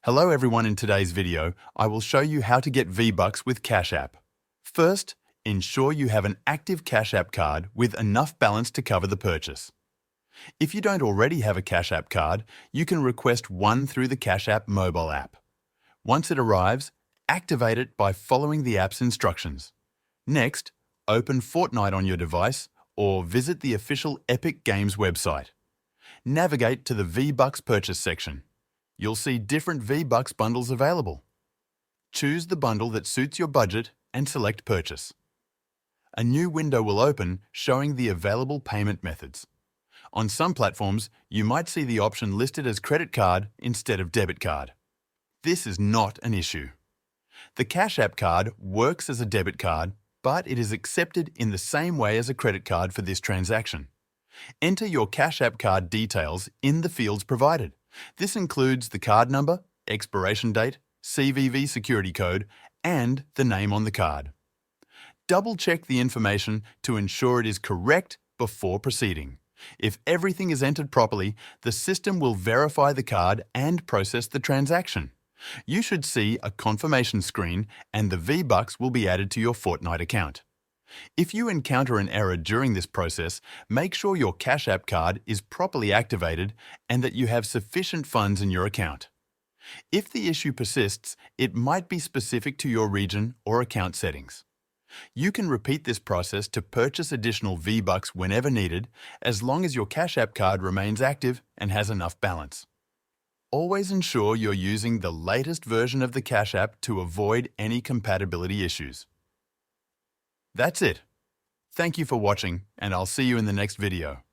Hello everyone, in today's video, I will show you how to get Vbucks with Cash App. First, ensure you have an active Cash App card with enough balance to cover the purchase. If you don't already have a Cash App card, you can request one through the Cash App mobile app. Once it arrives, activate it by following the app's instructions. Next, open Fortnite on your device or visit the official Epic Games website. Navigate to the Vbucks purchase section. You'll see different Vbucks bundles available. Choose the bundle that suits your budget and select Purchase. A new window will open showing the available payment methods. On some platforms, you might see the option listed as credit card instead of debit card. This is not an issue. The Cash App card works as a debit card, but it is accepted in the same way as a credit card for this transaction. Enter your Cash App card details in the fields provided. This includes the card number, expiration date, CVV security code, and the name on the card. Double-check the information to ensure it is correct before proceeding. If everything is entered properly, the system will verify the card and process the transaction. You should see a confirmation screen and the Vbucks will be added to your Fortnite account. If you encounter an error during this process, make sure your Cash App card is properly activated and that you have sufficient funds in your account. If the issue persists, it might be specific to your region or account settings. You can repeat this process to purchase additional Vbucks whenever needed, as long as your Cash App card remains active and has enough balance. Always ensure you're using the latest version of the Cash App to avoid any compatibility issues. That's it. Thank you for watching, and I'll see you in the next video.